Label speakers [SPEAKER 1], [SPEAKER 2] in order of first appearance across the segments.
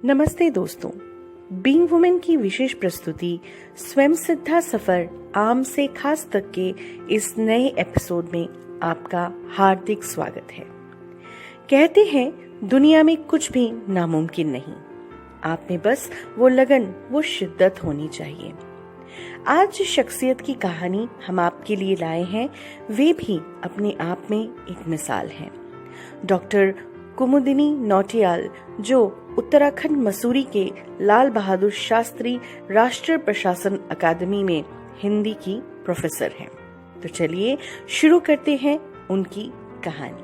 [SPEAKER 1] नमस्ते दोस्तों, being women की विशेष प्रस्तुति स्वयं सिद्धा सफर आम से खास तक के इस नए एपिसोड में आपका हार्दिक स्वागत है। कहते हैं दुनिया में कुछ भी नामुमकिन नहीं, आप में बस वो लगन, वो शिद्दत होनी चाहिए। आज जिस शख्सियत की कहानी हम आपके लिए लाए हैं वे भी अपने आप में एक मिसाल हैं। डॉक्टर कुमुदिनी नौटियाल, जो उत्तराखंड मसूरी के लाल बहादुर शास्त्री राष्ट्रीय प्रशासन अकादमी में हिंदी की प्रोफेसर हैं। तो चलिए शुरू करते हैं उनकी कहानी।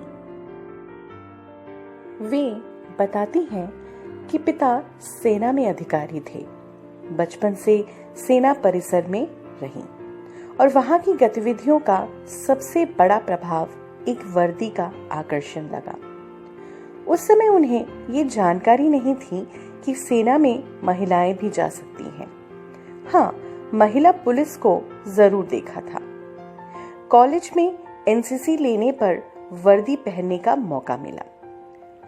[SPEAKER 1] वे बताती हैं कि पिता सेना में अधिकारी थे। बचपन से सेना परिसर में रहीं और वहां की गतिविधियों का सबसे बड़ा प्रभाव एक वर्दी का आकर्षण लगा। उस समय उन्हें ये जानकारी नहीं थी कि सेना में महिलाएं भी जा सकती हैं। हाँ, महिला पुलिस को जरूर देखा था। कॉलेज में एनसीसी लेने पर वर्दी पहनने का मौका मिला,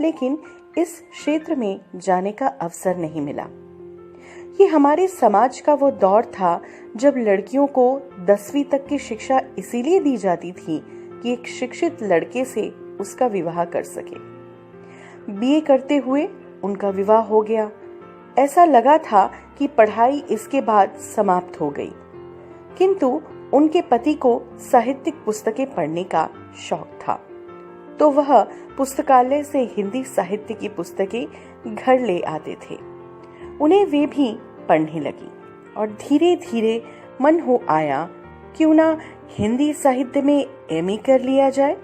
[SPEAKER 1] लेकिन इस क्षेत्र में जाने का अवसर नहीं मिला। ये हमारे समाज का वो दौर था जब लड़कियों को 10वीं तक की शिक्षा इसीलिए दी जाती थी कि एक शिक्षित लड़के से उसका विवाह कर सके। बीए करते हुए उनका विवाह हो गया। ऐसा लगा था कि पढ़ाई इसके बाद समाप्त हो गई, किंतु उनके पति को साहित्यिक पुस्तकें पढ़ने का शौक था, तो वह पुस्तकालय से हिंदी साहित्य की पुस्तकें घर ले आते थे। उन्हें वे भी पढ़ने लगी और धीरे धीरे मन हो आया क्यों ना हिंदी साहित्य में एमए कर लिया जाए।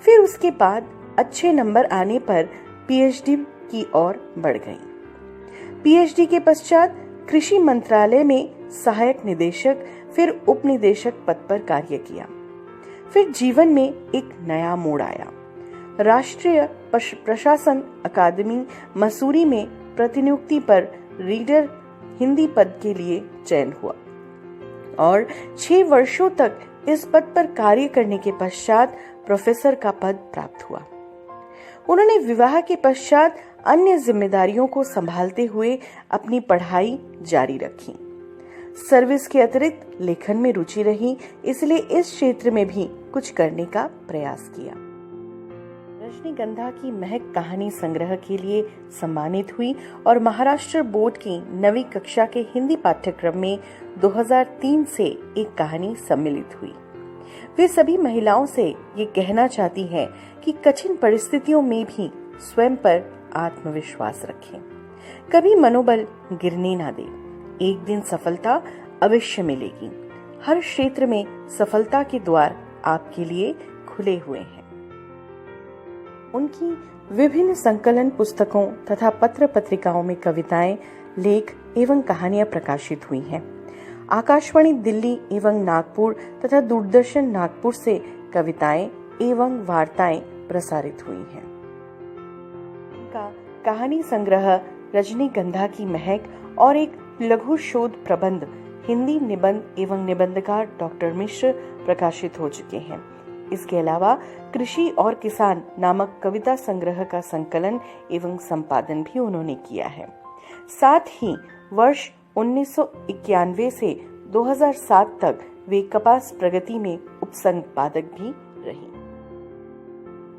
[SPEAKER 1] फिर उसके बाद अच्छे नंबर आने पर पीएचडी की ओर बढ़ गई। पीएचडी के पश्चात कृषि मंत्रालय में सहायक निदेशक, फिर उप निदेशक पद पर कार्य किया। फिर जीवन में एक नया मोड़ आया। राष्ट्रीय प्रशासन अकादमी मसूरी में प्रतिनियुक्ति पर रीडर हिंदी पद के लिए चयन हुआ और 6 वर्षों तक इस पद पर कार्य करने के पश्चात प्रोफेसर का पद प्राप्त हुआ। उन्होंने विवाह के पश्चात अन्य जिम्मेदारियों को संभालते हुए अपनी पढ़ाई जारी रखी। सर्विस के अतिरिक्त लेखन में रुचि रही, इसलिए इस क्षेत्र में भी कुछ करने का प्रयास किया। रजनीगंधा की महक कहानी संग्रह के लिए सम्मानित हुई और महाराष्ट्र बोर्ड की 9वीं कक्षा के हिंदी पाठ्यक्रम में 2003 से एक कहानी सम्मिलित हुई। वे सभी महिलाओं से ये कहना चाहती हैं कि कठिन परिस्थितियों में भी स्वयं पर आत्मविश्वास रखें, कभी मनोबल गिरने ना दें। एक दिन सफलता अवश्य मिलेगी। हर क्षेत्र में सफलता के द्वार आपके लिए खुले हुए हैं। उनकी विभिन्न संकलन पुस्तकों तथा पत्र पत्रिकाओं में कविताएं, लेख एवं कहानियां प्रकाशित हुई हैं। आकाशवाणी दिल्ली एवं नागपुर तथा दूरदर्शन नागपुर से कविताएं एवं वार्ताएं प्रसारित हुई हैं। उनका कहानी संग्रह रजनीगंधा की महक और एक लघु शोध प्रबंध हिंदी निबंध एवं निबंधकार डॉक्टर मिश्र प्रकाशित हो चुके हैं। इसके अलावा कृषि और किसान नामक कविता संग्रह का संकलन एवं संपादन भी उन्होंने किया है। साथ ही वर्ष 1991 से 2007 तक वे कपास प्रगति में उपसंपादक भी रही।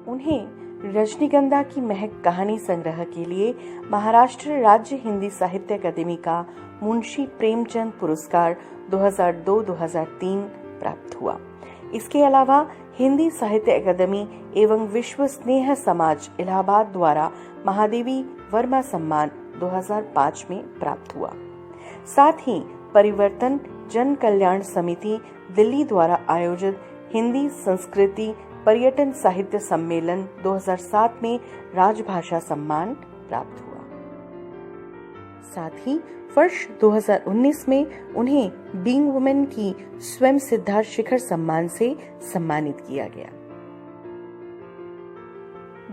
[SPEAKER 1] उन्हें रजनीगंधा की महक कहानी संग्रह के लिए महाराष्ट्र राज्य हिंदी साहित्य अकादमी का मुंशी प्रेमचंद पुरस्कार 2002-2003 प्राप्त हुआ। इसके अलावा हिंदी साहित्य अकादमी एवं विश्व स्नेह समाज इलाहाबाद द्वारा महादेवी वर्मा सम्मान 2005 में प्राप्त हुआ। साथ ही परिवर्तन जन कल्याण समिति दिल्ली द्वारा आयोजित हिंदी संस्कृति पर्यटन साहित्य सम्मेलन 2007 में राजभाषा सम्मान प्राप्त हुआ। साथ ही वर्ष 2019 में उन्हें बीइंग वुमेन की स्वयं सिद्धा शिखर सम्मान से सम्मानित किया गया।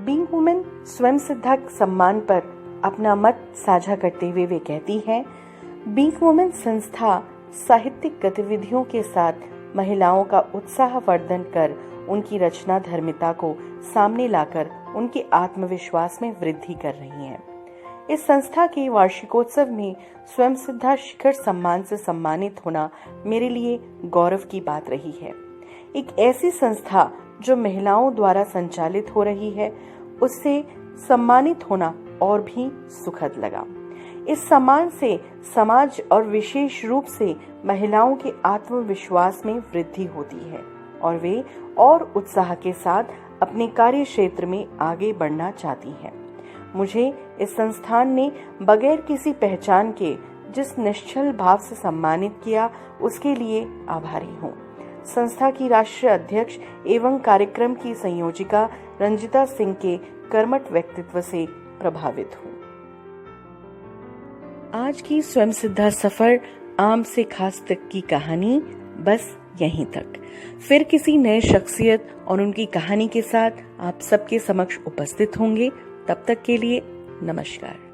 [SPEAKER 1] बीइंग वुमेन स्वयं सिद्धा सम्मान पर अपना मत साझा करते हुए वे कहती हैं, बीइंग वुमेन संस्था साहित्यिक गतिविधियों के साथ महिलाओं का उत्साहवर्धन कर उनकी रचना धर्मिता को सामने लाकर उनके आत्मविश्वास में वृद्धि कर रही हैं। इस संस्था के वार्षिकोत्सव में स्वयं सिद्धा शिखर सम्मान से सम्मानित होना मेरे लिए गौरव की बात रही है। एक ऐसी संस्था जो महिलाओं द्वारा संचालित हो रही है, उससे सम्मानित होना और भी सुखद लगा। इस सम्मान से समाज और विशेष रूप से महिलाओं के आत्मविश्वास में वृद्धि होती है और वे और उत्साह के साथ अपने कार्य क्षेत्र में आगे बढ़ना चाहती हैं। मुझे इस संस्थान ने बगैर किसी पहचान के जिस निश्चल भाव से सम्मानित किया, उसके लिए आभारी हूँ। संस्था की राष्ट्रीय अध्यक्ष एवं कार्यक्रम की संयोजिका रंजिता सिंह के कर्मठ व्यक्तित्व से प्रभावित हूँ। आज की स्वयं सिद्धा सफर आम से खास तक की कहानी बस यहीं तक। फिर किसी नए शख्सियत और उनकी कहानी के साथ आप सबके समक्ष उपस्थित होंगे। तब तक के लिए नमस्कार।